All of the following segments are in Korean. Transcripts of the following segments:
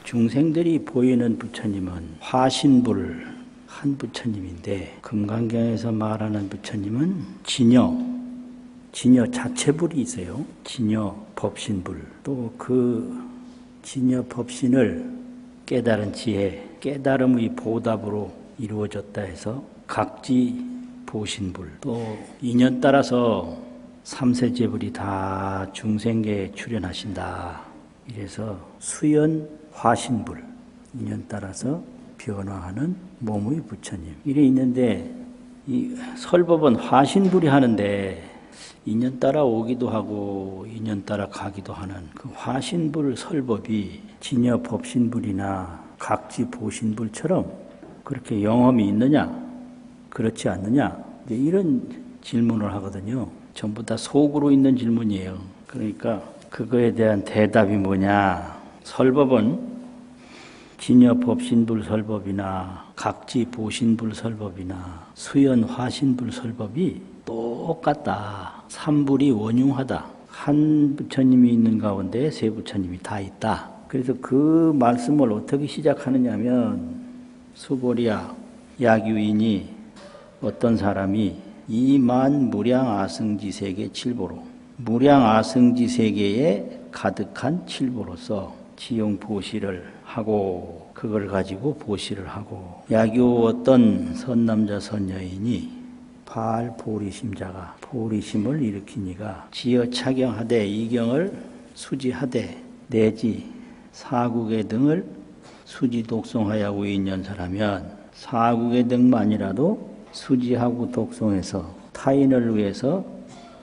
중생들이 보이는 부처님은 화신불 한 부처님인데, 금강경에서 말하는 부처님은 진여 자체불이 있어요. 진여 법신불. 또 그 진여 법신을 깨달은 지혜, 깨달음의 보답으로 이루어졌다 해서 각지 보신불. 또 인연 따라서 삼세제불이 다 중생계에 출현하신다. 이래서 수연 화신불, 인연 따라서 변화하는 몸의 부처님. 이래 있는데, 이 설법은 화신불이 하는데 인연 따라 오기도 하고 인연 따라 가기도 하는 그 화신불 설법이 진여 법신불이나 각지 보신불처럼 그렇게 영험이 있느냐, 그렇지 않느냐, 이제 이런 질문을 하거든요. 전부 다 속으로 있는 질문이에요. 그러니까 그거에 대한 대답이 뭐냐? 설법은 진여 법신불 설법이나 각지 보신불 설법이나 수연 화신불 설법이 똑같다. 삼불이 원흉하다. 한 부처님이 있는 가운데 세 부처님이 다 있다. 그래서 그 말씀을 어떻게 시작하느냐 하면, 수보리야, 야규인이 어떤 사람이 이만 무량아승지 세계 칠보로, 무량아승지 세계에 가득한 칠보로서 지용 보시를 하고, 그걸 가지고 보시를 하고, 야규 어떤 선남자 선여인이 발보리심자가 보리심을 일으키니가 지어 차경하되 이경을 수지하되 내지 사국의 등을 수지 독송하여 우인연설하면, 사국의 등만이라도 수지하고 독송해서 타인을 위해서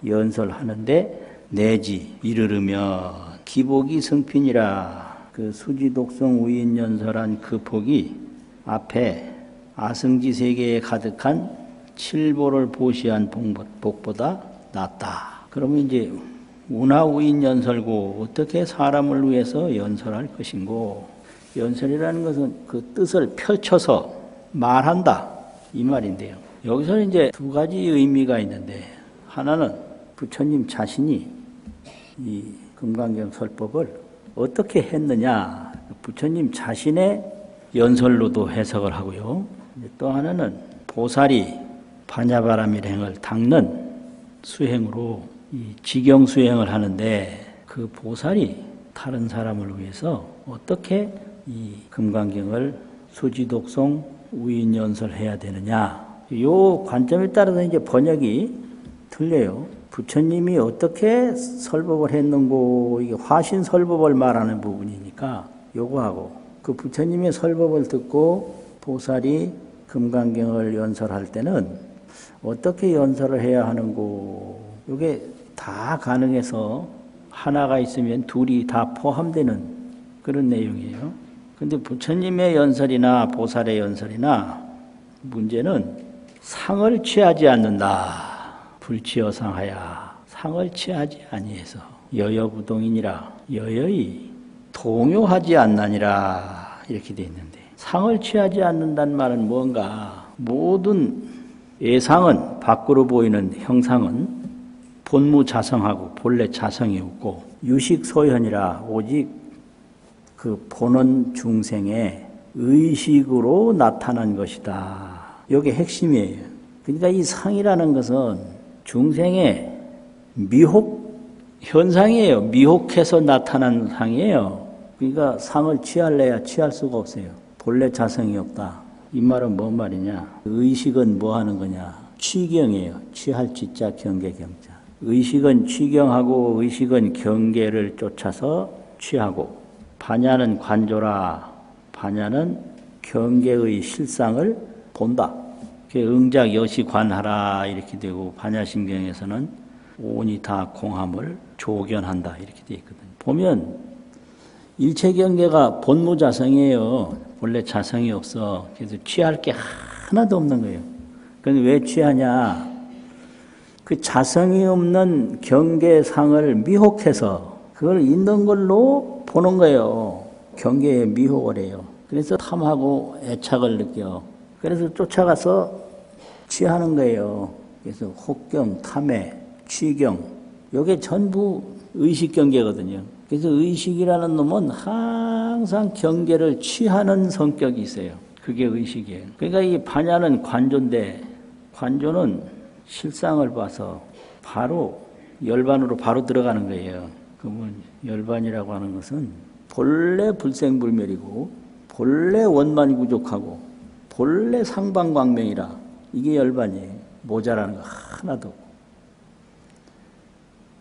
연설하는데 내지 이르르면 기복이 성핀이라. 그 수지 독송 우인연설한 그 복이 앞에 아승지 세계에 가득한 칠보를 보시한 복보다 낫다. 그러면 이제 운하우인 연설고 어떻게 사람을 위해서 연설할 것인고, 연설이라는 것은 그 뜻을 펼쳐서 말한다, 이 말인데요. 여기서는 이제 두 가지 의미가 있는데, 하나는 부처님 자신이 이 금강경 설법을 어떻게 했느냐, 부처님 자신의 연설로도 해석을 하고요. 또 하나는 보살이 반야바라밀행을 닦는 수행으로 이 지경 수행을 하는데, 그 보살이 다른 사람을 위해서 어떻게 이 금강경을 수지독송 우인연설해야 되느냐, 요 관점에 따라서 이제 번역이 틀려요. 부처님이 어떻게 설법을 했는고, 이게 화신 설법을 말하는 부분이니까 요거하고, 그 부처님의 설법을 듣고 보살이 금강경을 연설할 때는 어떻게 연설을 해야 하는고, 이게 다 가능해서 하나가 있으면 둘이 다 포함되는 그런 내용이에요. 근데 부처님의 연설이나 보살의 연설이나 문제는 상을 취하지 않는다. 불취여상하여 상을 취하지 아니해서 여여부동이니라. 여여이 동요하지 않나니라. 이렇게 돼 있는데, 상을 취하지 않는다는 말은 뭔가, 모든 예상은, 밖으로 보이는 형상은 본무자성하고 본래 자성이 없고 유식소현이라 오직 그 보는 중생의 의식으로 나타난 것이다. 이게 핵심이에요. 그러니까 이 상이라는 것은 중생의 미혹 현상이에요. 미혹해서 나타난 상이에요. 그러니까 상을 취할래야 취할 수가 없어요. 본래 자성이 없다. 이 말은 뭔 말이냐? 의식은 뭐 하는 거냐? 취경이에요. 취할 취자, 경계 경자. 의식은 취경하고 의식은 경계를 쫓아서 취하고, 반야는 관조라. 반야는 경계의 실상을 본다. 응작 여시관하라 이렇게 되고, 반야심경에서는 온이 다 공함을 조견한다 이렇게 되어 있거든요. 보면 일체 경계가 본무자성이에요. 원래 자성이 없어. 그래서 취할 게 하나도 없는 거예요. 그런데 왜 취하냐? 그 자성이 없는 경계상을 미혹해서 그걸 있는 걸로 보는 거예요. 경계에 미혹을 해요. 그래서 탐하고 애착을 느껴. 그래서 쫓아가서 취하는 거예요. 그래서 혹경, 탐해, 취경, 이게 전부 의식경계거든요. 그래서 의식이라는 놈은 항상 경계를 취하는 성격이 있어요. 그게 의식이에요. 그러니까 이 반야는 관조인데 관조는 실상을 봐서 바로 열반으로 바로 들어가는 거예요. 그러면 열반이라고 하는 것은 본래 불생불멸이고 본래 원만구족하고 본래 상방광명이라 이게 열반이에요. 모자라는 거 하나도 없고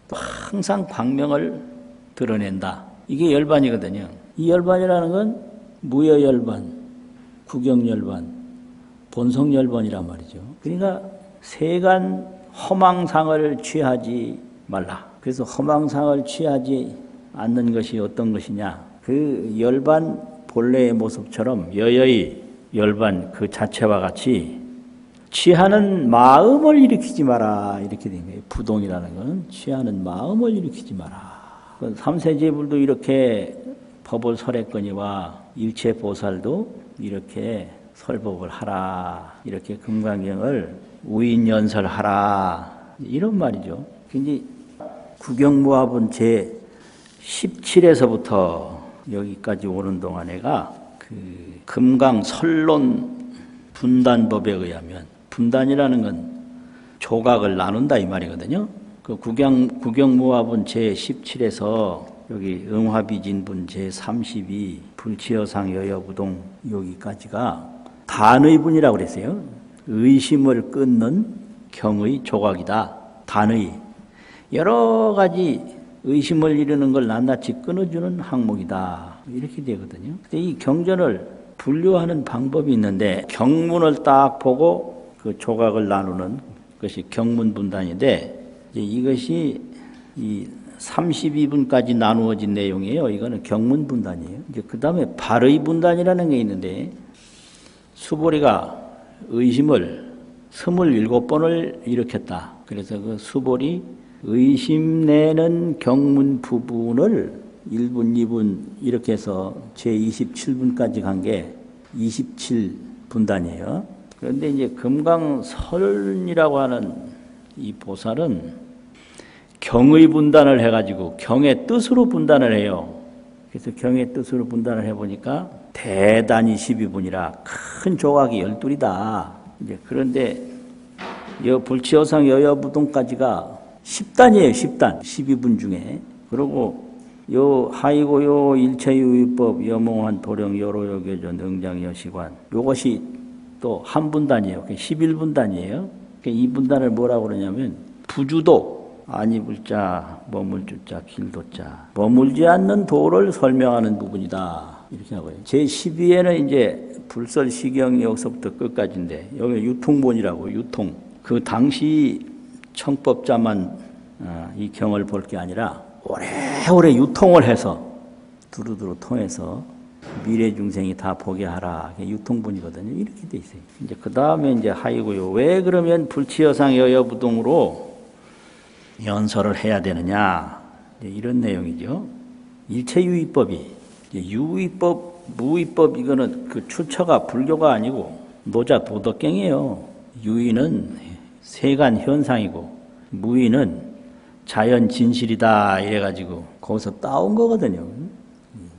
또 항상 광명을 드러낸다. 이게 열반이거든요. 이 열반이라는 건 무여열반, 구경열반, 본성열반이란 말이죠. 그러니까 세간 허망상을 취하지 말라. 그래서 허망상을 취하지 않는 것이 어떤 것이냐. 그 열반 본래의 모습처럼 여여의 열반 그 자체와 같이 취하는 마음을 일으키지 마라. 이렇게 된 거예요. 부동이라는 건 취하는 마음을 일으키지 마라. 삼세제불도 이렇게 법을 설했거니와 일체보살도 이렇게 설법을 하라. 이렇게 금강경을 우인연설하라. 이런 말이죠. 근데 구경무합은 제 17에서부터 여기까지 오는 동안에가 그 금강설론 분단법에 의하면 분단이라는 건 조각을 나눈다 이 말이거든요. 그 구경무합은 제 17에서 여기 응화비진분 제 32 불치여상 여여부동 여기까지가 단의분이라고 그랬어요. 의심을 끊는 경의 조각이다. 단의. 여러 가지 의심을 이루는 걸 낱낱이 끊어주는 항목이다. 이렇게 되거든요. 근데 이 경전을 분류하는 방법이 있는데 경문을 딱 보고 그 조각을 나누는 것이 경문분단인데 이것이 이 32분까지 나누어진 내용이에요. 이거는 경문분단이에요. 이제 그 다음에 발의분단이라는 게 있는데 수보리가 의심을 27번을 일으켰다. 그래서 그 수보리 의심 내는 경문 부분을 1분, 2분 이렇게 해서 제27분까지 간 게 27분단이에요. 그런데 이제 금강설이라고 하는 이 보살은 경의 분단을 해가지고 경의 뜻으로 분단을 해요. 그래서 경의 뜻으로 분단을 해보니까 대단히 12분이라 큰 조각이 12이다. 이제 그런데 불치여상 여여부동까지가 10단이에요. 10단. 12분 중에. 그리고 하이고요 일체유의법 여몽한 도령 여로여교전 응장여시관 요것이 또 한 분단이에요. 11분단이에요. 이 분단을 뭐라고 그러냐면 부주도 아니불자 머물주자 길도자 머물지 않는 도를 설명하는 부분이다. 이렇게 하고요. 제12에는 이제 불설시경이 여기서부터 끝까지인데 여기 유통본이라고 유통. 그 당시 청법자만 이 경을 볼 게 아니라 오래오래 유통을 해서 두루두루 통해서 미래 중생이 다 보게 하라. 유통본이거든요. 이렇게 돼 있어요. 이제 그 다음에 이제 하이고요. 왜 그러면 불치여상 여여부동으로 연설을 해야 되느냐. 이런 내용이죠. 일체유의법이 유의법, 무의법 이거는 그 출처가 불교가 아니고 노자 도덕경이에요. 유의는 세간 현상이고 무의는 자연 진실이다 이래가지고 거기서 따온 거거든요.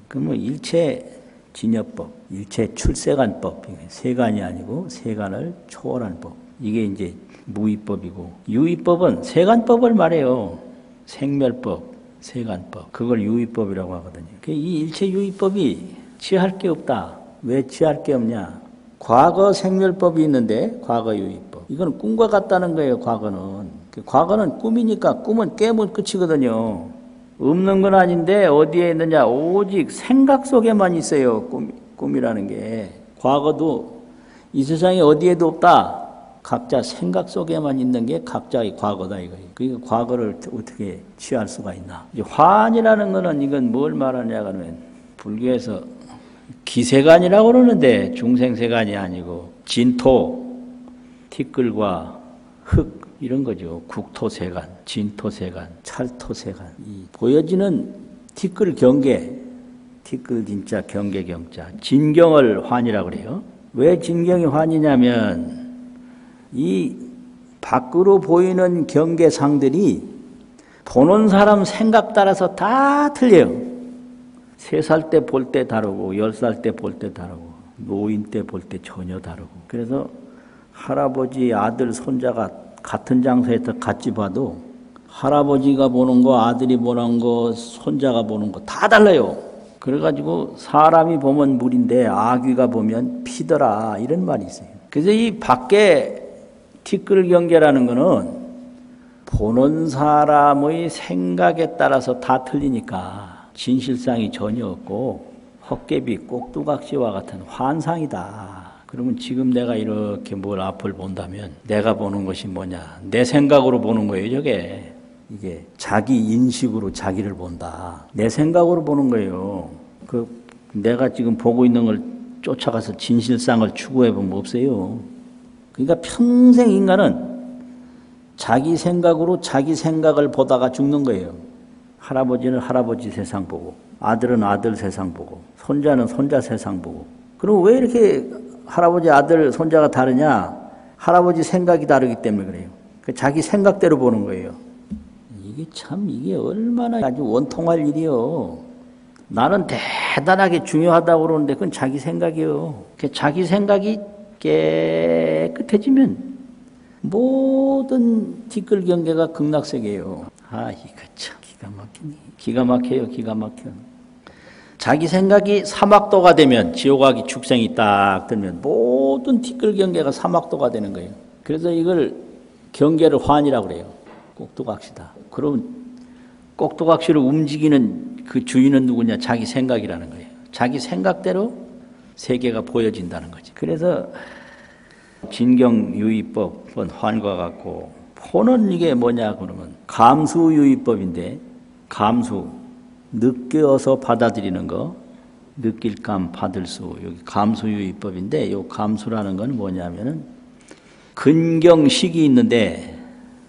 그러면 일체 진여법, 일체 출세간법, 세간이 아니고 세간을 초월한 법. 이게 이제 무의법이고 유의법은 세간법을 말해요. 생멸법, 세간법. 그걸 유의법이라고 하거든요. 이 일체 유의법이 취할 게 없다. 왜 취할 게 없냐? 과거 생멸법이 있는데 과거 유의법. 이건 꿈과 같다는 거예요. 과거는 꿈이니까 꿈은 깨면 끝이거든요. 없는 건 아닌데 어디에 있느냐? 오직 생각 속에만 있어요. 꿈이라는 게. 과거도 이 세상에 어디에도 없다. 각자 생각 속에만 있는 게 각자의 과거다 이거예요. 그러니까 과거를 어떻게 취할 수가 있나? 환이라는 거는 이건 뭘 말하냐 하면 불교에서 기세간이라고 그러는데 중생세간이 아니고 진토, 티끌과 흙 이런 거죠. 국토세간, 진토세간, 찰토세간. 이 보여지는 티끌 경계, 티끌 진짜 경계 경자, 진경을 환이라고 그래요. 왜 진경이 환이냐면 이 밖으로 보이는 경계상들이 보는 사람 생각 따라서 다 틀려요. 3살 때 볼 때 다르고 10살 때 볼 때 다르고 노인 때 볼 때 전혀 다르고. 그래서 할아버지, 아들, 손자가 같은 장소에서 같이 봐도 할아버지가 보는 거, 아들이 보는 거, 손자가 보는 거 다 달라요. 그래가지고 사람이 보면 물인데 아귀가 보면 피더라, 이런 말이 있어요. 그래서 이 밖에 티끌 경계라는 거는 보는 사람의 생각에 따라서 다 틀리니까 진실상이 전혀 없고 헛개비, 꼭두각시와 같은 환상이다. 그러면 지금 내가 이렇게 뭘 앞을 본다면 내가 보는 것이 뭐냐? 내 생각으로 보는 거예요, 저게. 이게 자기 인식으로 자기를 본다. 내 생각으로 보는 거예요. 내가 지금 보고 있는 걸 쫓아가서 진실상을 추구해 보면 없어요. 그러니까 평생 인간은 자기 생각으로 자기 생각을 보다가 죽는 거예요. 할아버지는 할아버지 세상 보고, 아들은 아들 세상 보고, 손자는 손자 세상 보고. 그럼 왜 이렇게 할아버지, 아들, 손자가 다르냐? 할아버지 생각이 다르기 때문에 그래요. 자기 생각대로 보는 거예요. 이게 얼마나 아주 원통할 일이요. 나는 대단하게 중요하다고 그러는데 그건 자기 생각이요. 자기 생각이 깨끗해지면 모든 티끌 경계가 극락세계예요. 이거 참 기가 막히네. 기가 막혀요, 기가 막혀. 자기 생각이 사막도가 되면, 지옥하기 축생이 딱 들면 모든 티끌 경계가 사막도가 되는 거예요. 그래서 이걸 경계를 환이라고 그래요. 꼭두각시다. 그럼 꼭두각시를 움직이는 그 주인은 누구냐? 자기 생각이라는 거예요. 자기 생각대로 세계가 보여진다는 거지. 그래서 진경유의법은 환과 같고, 포는 이게 뭐냐 그러면 감수유의법인데, 감수, 느껴서 받아들이는 거, 느낄감 받을수, 여기 감수유의법인데, 이 감수라는 건 뭐냐면은 근경식이 있는데,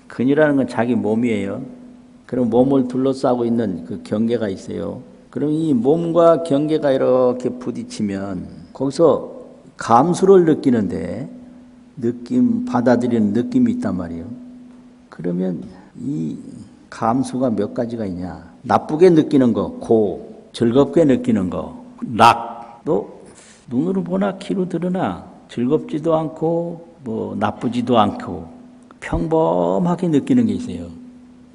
근이라는 건 자기 몸이에요. 그럼 몸을 둘러싸고 있는 그 경계가 있어요. 그럼 이 몸과 경계가 이렇게 부딪히면 거기서 감수를 느끼는데, 받아들이는 느낌이 있단 말이에요. 그러면 이 감수가 몇 가지가 있냐? 나쁘게 느끼는 거, 고, 즐겁게 느끼는 거, 락. 또 눈으로 보나 귀로 들으나 즐겁지도 않고 뭐 나쁘지도 않고 평범하게 느끼는 게 있어요.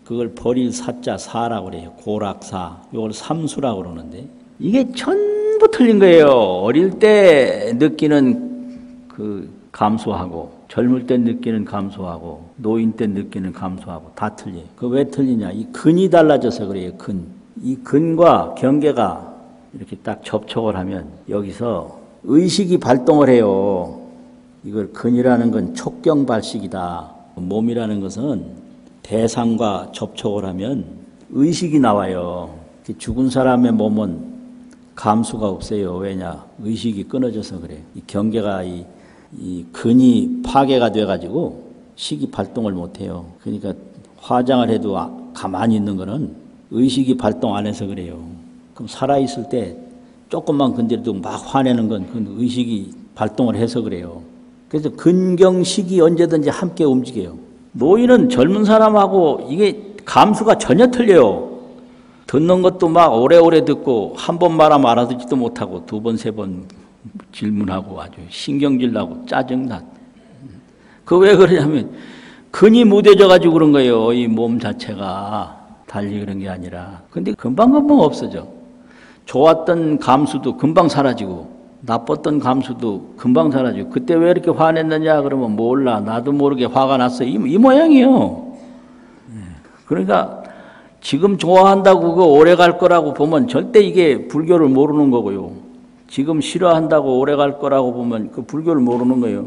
그걸 버릴 사자, 사라고 그래요. 고락사. 이걸 삼수라고 그러는데 이게 전부 틀린 거예요. 어릴 때 느끼는 그 감수하고, 젊을 때 느끼는 감수하고, 노인 때 느끼는 감수하고 다 틀려요. 그 왜 틀리냐? 이 근이 달라져서 그래요. 근. 이 근과 경계가 이렇게 딱 접촉을 하면 여기서 의식이 발동을 해요. 이걸 근이라는 건 촉경발식이다. 몸이라는 것은 대상과 접촉을 하면 의식이 나와요. 죽은 사람의 몸은 감수가 없어요. 왜냐? 의식이 끊어져서 그래요. 이 경계가 이 근이 파괴가 돼가지고 식이 발동을 못해요. 그러니까 화장을 해도 가만히 있는 거는 의식이 발동 안 해서 그래요. 그럼 살아있을 때 조금만 건드려도 막 화내는 건 그 의식이 발동을 해서 그래요. 그래서 근경식이 언제든지 함께 움직여요. 노인은 젊은 사람하고 이게 감수가 전혀 틀려요. 듣는 것도 막 오래오래 듣고 한 번 말하면 알아듣지도 못하고 두 번, 세 번 질문하고 아주 신경질 나고 짜증나. 그 왜 그러냐면 근이 무뎌져 가지고 그런 거예요. 이 몸 자체가 달리 그런 게 아니라. 근데 금방금방 없어져. 좋았던 감수도 금방 사라지고 나빴던 감수도 금방 사라지고. 그때 왜 이렇게 화냈느냐 그러면 몰라. 나도 모르게 화가 났어. 이 모양이에요. 그러니까 지금 좋아한다고 그거 오래 갈 거라고 보면 절대 이게 불교를 모르는 거고요. 지금 싫어한다고 오래 갈 거라고 보면 그 불교를 모르는 거예요.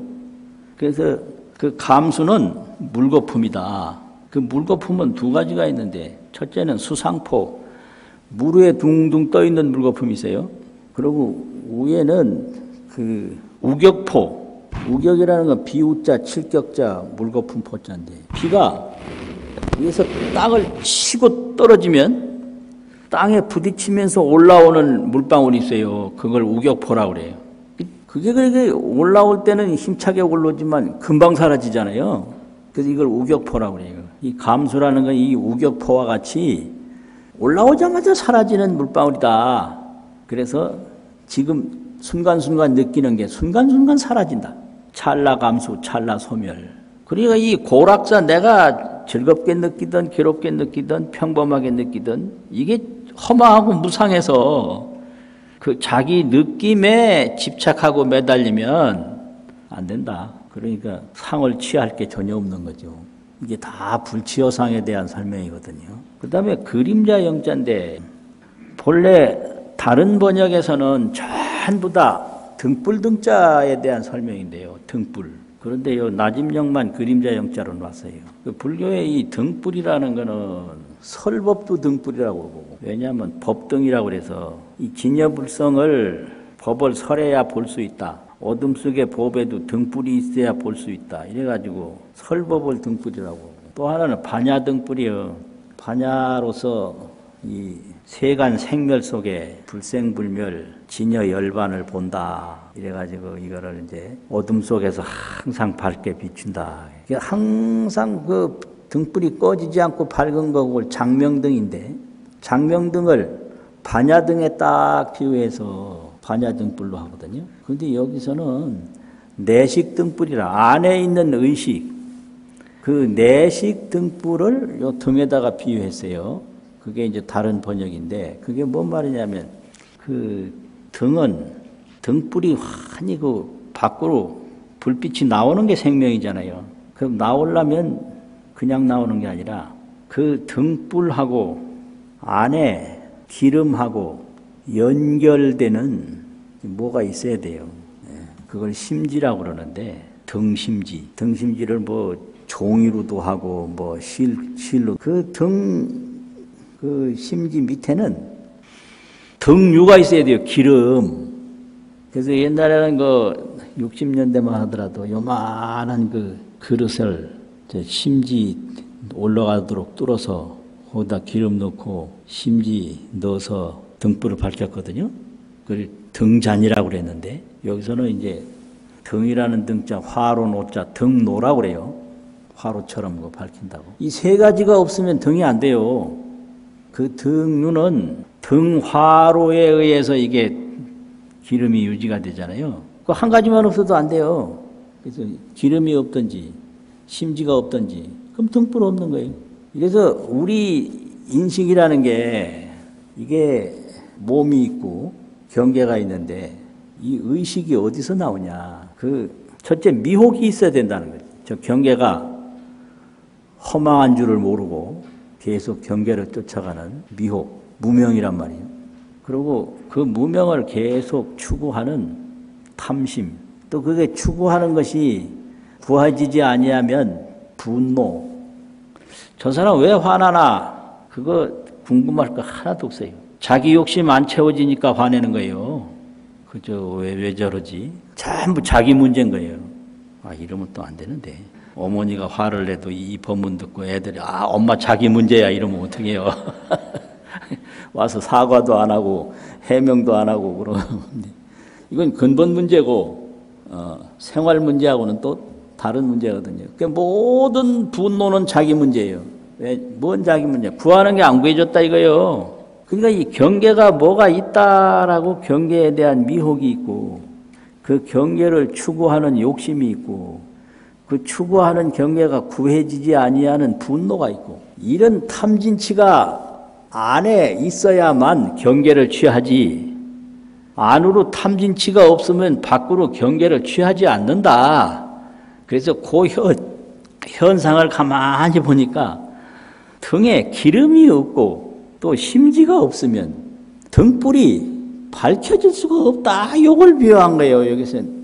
그래서 그 감수는 물거품이다. 그 물거품은 두 가지가 있는데, 첫째는 수상포, 물 위에 둥둥 떠 있는 물거품이 있어요. 그리고 위에는 그 우격포, 우격이라는 건 비우자, 칠격자, 물거품 포자인데, 비가 위에서 땅을 치고 떨어지면 땅에 부딪히면서 올라오는 물방울이 있어요. 그걸 우격포라고 그래요. 그게 그렇게 올라올 때는 힘차게 올라오지만 금방 사라지잖아요. 그래서 이걸 우격포라고 그래요. 이 감수라는 건 이 우격포와 같이 올라오자마자 사라지는 물방울이다. 그래서 지금 순간순간 느끼는 게 순간순간 사라진다. 찰나 감수, 찰나 소멸. 그러니까 이 고락사 내가 즐겁게 느끼든 괴롭게 느끼든 평범하게 느끼든 이게 허망하고 무상해서 그 자기 느낌에 집착하고 매달리면 안 된다. 그러니까 상을 취할 게 전혀 없는 거죠. 이게 다 불치여상에 대한 설명이거든요. 그 다음에 그림자 영자인데 본래 다른 번역에서는 전부 다 등불 등자에 대한 설명인데요. 등불. 그런데 요 나집영만 그림자 영자로 놨어요. 그 불교의 이 등불이라는 거는 설법도 등불이라고 보고, 왜냐하면 법등이라고 그래서 이 진여불성을 법을 설해야 볼 수 있다. 어둠 속의 법에도 등불이 있어야 볼 수 있다. 이래가지고 설법을 등불이라고 보고, 또 하나는 반야 등불이요. 반야로서 이 세간 생멸 속에 불생불멸 진여 열반을 본다. 이래가지고 이거를 이제 어둠 속에서 항상 밝게 비춘다. 항상 그 등불이 꺼지지 않고 밝은 거고 장명등인데, 장명등을 반야등에 딱 비유해서 반야등불로 하거든요. 그런데 여기서는 내식 등불이라, 안에 있는 의식, 그 내식 등불을 요 등에다가 비유했어요. 그게 이제 다른 번역인데, 그게 뭔 말이냐면, 그 등은, 등불이 환히 그 밖으로 불빛이 나오는 게 생명이잖아요. 그럼 나오려면 그냥 나오는 게 아니라 그 등불하고 안에 기름하고 연결되는 뭐가 있어야 돼요. 그걸 심지라고 그러는데, 등심지. 등심지를 뭐 종이로도 하고 뭐 실로, 그 심지 밑에는 등유가 있어야 돼요. 기름. 그래서 옛날에는 그 60년대만 하더라도 요만한 그 그릇을 심지 올라가도록 뚫어서 거기다 기름 넣고 심지 넣어서 등불을 밝혔거든요. 그걸 등잔이라고 그랬는데, 여기서는 이제 등이라는 등자, 화로 노자, 등노라고 그래요. 화로처럼 그거 밝힌다고. 이 세 가지가 없으면 등이 안 돼요. 그 등유는 등화로에 의해서 이게 기름이 유지가 되잖아요. 그 한 가지만 없어도 안 돼요. 그래서 기름이 없든지 심지가 없든지 그럼 등불 없는 거예요. 그래서 우리 인식이라는 게 이게 몸이 있고 경계가 있는데, 이 의식이 어디서 나오냐. 그 첫째 미혹이 있어야 된다는 거죠. 저 경계가 허망한 줄을 모르고 계속 경계를 쫓아가는 미혹, 무명이란 말이에요. 그리고 그 무명을 계속 추구하는 탐심, 또 그게 추구하는 것이 구해지지 아니하면 분노. 저 사람 왜 화나나? 그거 궁금할 거 하나도 없어요. 자기 욕심 안 채워지니까 화내는 거예요. 그저 왜 저러지? 전부 자기 문제인 거예요. 아, 이러면 또 안 되는데. 어머니가 화를 내도 이 법문 듣고 애들이 엄마 자기 문제야 이러면 어떡 해요. 와서 사과도 안 하고 해명도 안 하고 그러는데, 이건 근본 문제고 생활 문제하고는 또 다른 문제거든요. 그러니까 모든 분노는 자기 문제예요. 왜? 뭔 자기 문제? 구하는 게 안 구해졌다 이거예요. 그러니까 이 경계가 뭐가 있다라고 경계에 대한 미혹이 있고, 그 경계를 추구하는 욕심이 있고, 그 추구하는 경계가 구해지지 아니하는 분노가 있고, 이런 탐진치가 안에 있어야만 경계를 취하지, 안으로 탐진치가 없으면 밖으로 경계를 취하지 않는다. 그래서 그 현상을 가만히 보니까 등에 기름이 없고 또 심지가 없으면 등불이 밝혀질 수가 없다. 이걸 비유한 거예요. 여기서는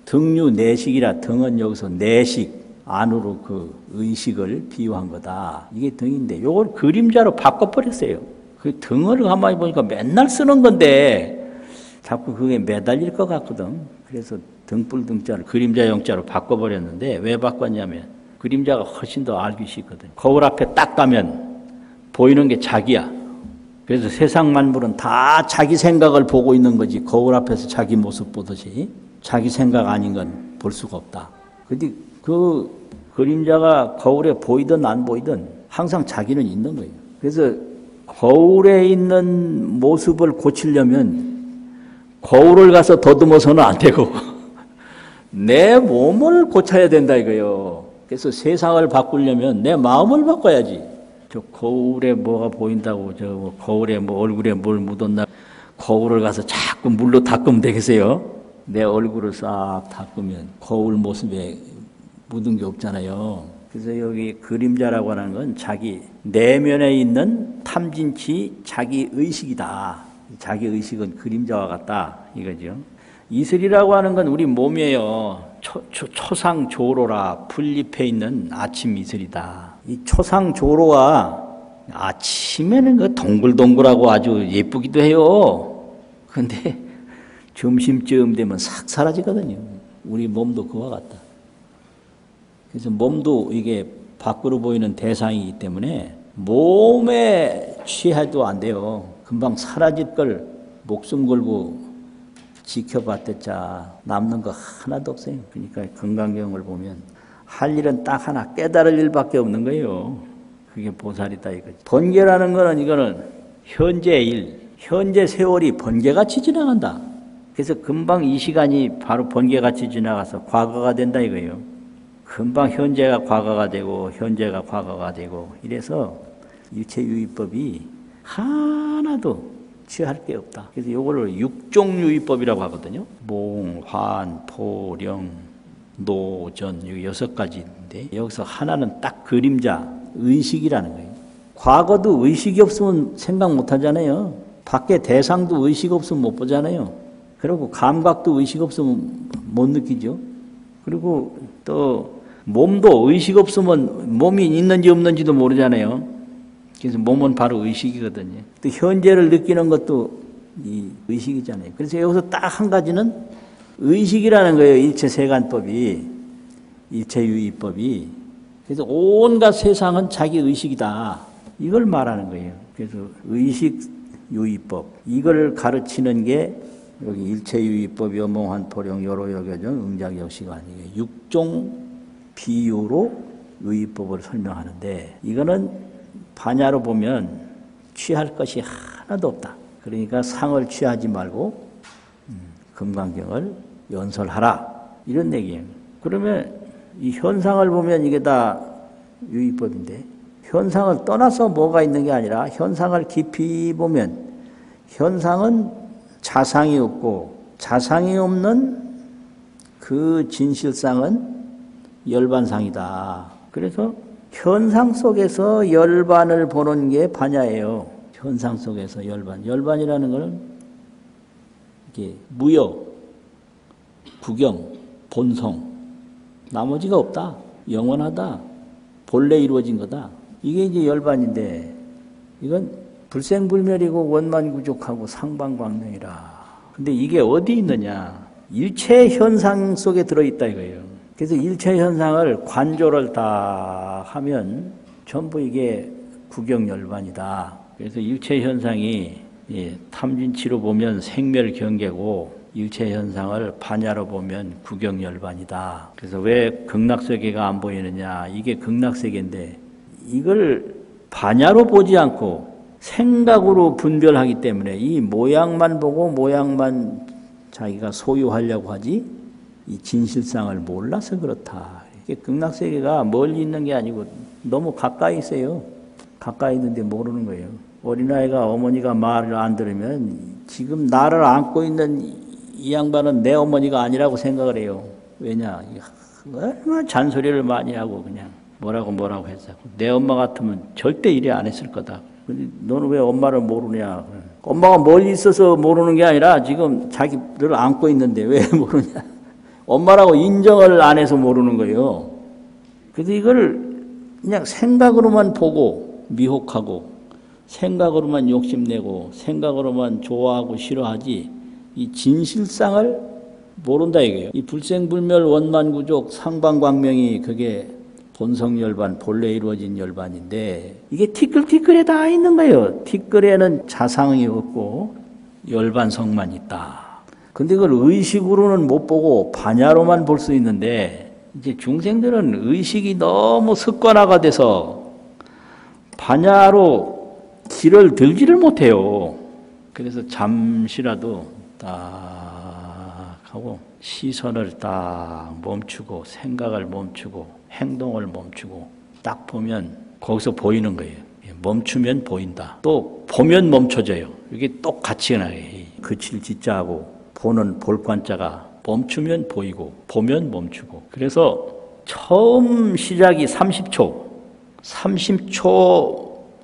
등유 내식이라, 등은 여기서 내식, 안으로 그 의식을 비유한 거다. 이게 등인데 이걸 그림자로 바꿔버렸어요. 그 등을 가만히 보니까 맨날 쓰는 건데 자꾸 그게 매달릴 것 같거든. 그래서 등불 등자를 그림자 영자로 바꿔버렸는데, 왜 바꿨냐면 그림자가 훨씬 더 알기 쉽거든. 거울 앞에 딱 가면 보이는 게 자기야. 그래서 세상 만물은 다 자기 생각을 보고 있는 거지, 거울 앞에서 자기 모습 보듯이 자기 생각 아닌 건 볼 수가 없다. 근데 그 그림자가 거울에 보이든 안 보이든 항상 자기는 있는 거예요. 그래서 거울에 있는 모습을 고치려면 거울을 가서 더듬어서는 안 되고 내 몸을 고쳐야 된다 이거요. 그래서 세상을 바꾸려면 내 마음을 바꿔야지. 저 거울에 뭐가 보인다고 저 거울에 뭐 얼굴에 뭘 묻었나 거울을 가서 자꾸 물로 닦으면 되겠어요? 내 얼굴을 싹 닦으면 거울 모습에 묻은 게 없잖아요. 그래서 여기 그림자라고 하는 건 자기 내면에 있는 탐진치 자기 의식이다. 자기 의식은 그림자와 같다 이거죠. 이슬이라고 하는 건 우리 몸이에요. 초상조로라 분립해 있는 아침 이슬이다. 이 초상조로가 아침에는 그 동글동글하고 아주 예쁘기도 해요. 근데 점심쯤 되면 싹 사라지거든요. 우리 몸도 그와 같다. 그래서 몸도 이게 밖으로 보이는 대상이기 때문에 몸에 취해도 안 돼요. 금방 사라질 걸 목숨 걸고 지켜봤댔자 남는 거 하나도 없어요. 그러니까 건강경을 보면 할 일은 딱 하나 깨달을 일밖에 없는 거예요. 그게 보살이다 이거지. 번개라는 거는 이거는 현재 일, 현재 세월이 번개같이 지나간다. 그래서 금방 이 시간이 바로 번개같이 지나가서 과거가 된다 이거예요. 금방 현재가 과거가 되고 현재가 과거가 되고 이래서 일체유의법이 하나도 취할 게 없다. 그래서 이거를 육종유의법이라고 하거든요. 몽, 환, 포, 령, 노, 전, 이 6가지인데 여기서 하나는 딱 그림자, 의식이라는 거예요. 과거도 의식이 없으면 생각 못 하잖아요. 밖에 대상도 의식 없으면 못 보잖아요. 그리고 감각도 의식 없으면 못 느끼죠. 그리고 또 몸도 의식 없으면 몸이 있는지 없는지도 모르잖아요. 그래서 몸은 바로 의식이거든요. 또 현재를 느끼는 것도 이 의식이잖아요. 그래서 여기서 딱 한 가지는 의식이라는 거예요. 일체세간법이, 일체유의법이. 그래서 온갖 세상은 자기 의식이다. 이걸 말하는 거예요. 그래서 의식유의법. 이걸 가르치는 게 여기 일체유의법, 여몽한 포령, 여로여겨정, 응작역시가 아니에요. 육종 비유로 의의법을 설명하는데 이거는 반야로 보면 취할 것이 하나도 없다. 그러니까 상을 취하지 말고 금강경을 연설하라. 이런 얘기예요. 그러면 이 현상을 보면 이게 다 유의법인데 현상을 떠나서 뭐가 있는 게 아니라 현상을 깊이 보면 현상은 자상이 없고 자상이 없는 그 진실상은 열반상이다. 그래서 현상 속에서 열반을 보는 게 반야예요. 현상 속에서 열반. 열반이라는 것은 이게 무여, 구경, 본성. 나머지가 없다. 영원하다. 본래 이루어진 거다. 이게 이제 열반인데 이건 불생불멸이고 원만구족하고 상방광명이라. 근데 이게 어디 있느냐? 일체 현상 속에 들어있다 이거예요. 그래서 일체 현상을 관조를 다 하면 전부 이게 구경열반이다. 그래서 일체 현상이 탐진치로 보면 생멸경계고 일체 현상을 반야로 보면 구경열반이다. 그래서 왜 극락세계가 안 보이느냐? 이게 극락세계인데 이걸 반야로 보지 않고 생각으로 분별하기 때문에 이 모양만 보고 모양만 자기가 소유하려고 하지 이 진실상을 몰라서 그렇다. 이게 극락세계가 멀리 있는 게 아니고 너무 가까이 있어요. 가까이 있는데 모르는 거예요. 어린아이가 어머니가 말을 안 들으면 지금 나를 안고 있는 이 양반은 내 어머니가 아니라고 생각을 해요. 왜냐? 얼마나 잔소리를 많이 하고 그냥 뭐라고 했어. 내 엄마 같으면 절대 이래 안 했을 거다. 근데 너는 왜 엄마를 모르냐? 엄마가 멀리 있어서 모르는 게 아니라 지금 자기를 안고 있는데 왜 모르냐? 엄마라고 인정을 안 해서 모르는 거예요. 그래서 이걸 그냥 생각으로만 보고 미혹하고 생각으로만 욕심내고 생각으로만 좋아하고 싫어하지 이 진실상을 모른다 이거예요. 이 불생불멸 원만구족 상방광명이 그게 본성열반, 본래 이루어진 열반인데 이게 티끌티끌에 다 있는 거예요. 티끌에는 자상이 없고 열반성만 있다. 근데 그걸 의식으로는 못 보고 반야로만 볼 수 있는데 이제 중생들은 의식이 너무 습관화가 돼서 반야로 길을 들지를 못해요. 그래서 잠시라도 딱 하고 시선을 딱 멈추고 생각을 멈추고 행동을 멈추고 딱 보면 거기서 보이는 거예요. 멈추면 보인다. 또 보면 멈춰져요. 이게 똑같이 나게 그칠 지자하고 보는 볼관자가 멈추면 보이고 보면 멈추고. 그래서 처음 시작이 30초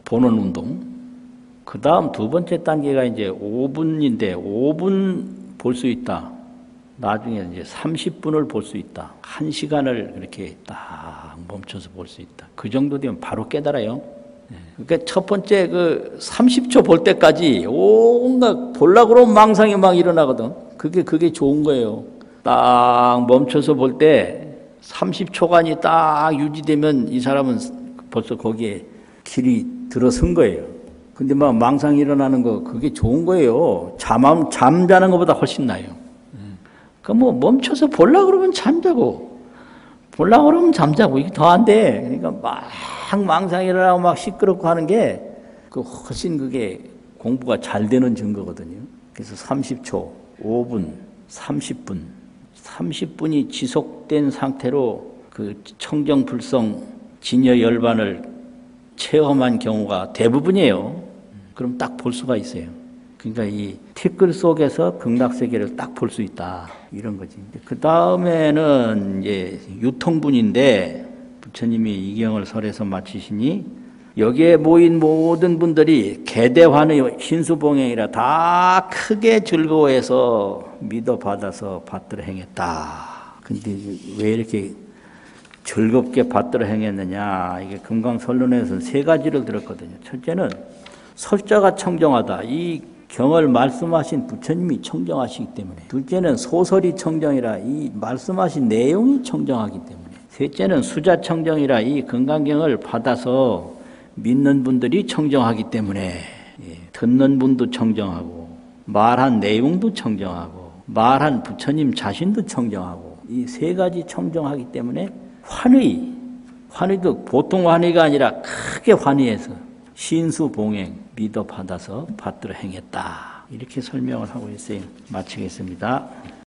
보는 운동. 그 다음 두 번째 단계가 이제 5분인데 5분 볼 수 있다. 나중에 이제 30분을 볼 수 있다. 1시간을 그렇게 딱 멈춰서 볼 수 있다. 그 정도 되면 바로 깨달아요. 그러니까 첫 번째 그 30초 볼 때까지 온갖 보려고 그러면 망상이 막 일어나거든. 그게 좋은 거예요. 딱 멈춰서 볼 때 30초간이 딱 유지되면 이 사람은 벌써 거기에 길이 들어선 거예요. 근데 막 망상이 일어나는 거 그게 좋은 거예요. 잠자는 것보다 훨씬 나아요. 그 뭐 멈춰서 보려고 그러면 잠자고 보려고 그러면 잠자고 이게 더 안 돼. 그러니까 막 망상이 일어나고 막 시끄럽고 하는 게 그 훨씬 그게 공부가 잘 되는 증거거든요. 그래서 30초, 5분, 30분, 30분이 지속된 상태로 그 청정불성 진여열반을 체험한 경우가 대부분이에요. 그럼 딱 볼 수가 있어요. 그러니까 이 티끌 속에서 극락세계를 딱 볼 수 있다. 이런 거지. 그 다음에는 이제 유통분인데 부처님이 이경을 설해서 마치시니 여기에 모인 모든 분들이 개대환의 신수봉행이라 다 크게 즐거워해서 믿어받아서 받들어 행했다. 근데 왜 이렇게 즐겁게 받들어 행했느냐. 이게 금강설론에서는 세 가지를 들었거든요. 첫째는 설자가 청정하다. 이 경을 말씀하신 부처님이 청정하시기 때문에. 둘째는 소설이 청정이라 이 말씀하신 내용이 청정하기 때문에. 셋째는 수자 청정이라 이 금강경을 받아서 믿는 분들이 청정하기 때문에. 듣는 분도 청정하고 말한 내용도 청정하고 말한 부처님 자신도 청정하고 이 세 가지 청정하기 때문에 환희도 보통 환희가 아니라 크게 환희해서 신수봉행 믿어받아서 받들어 행했다. 이렇게 설명을 하고 있어요. 마치겠습니다.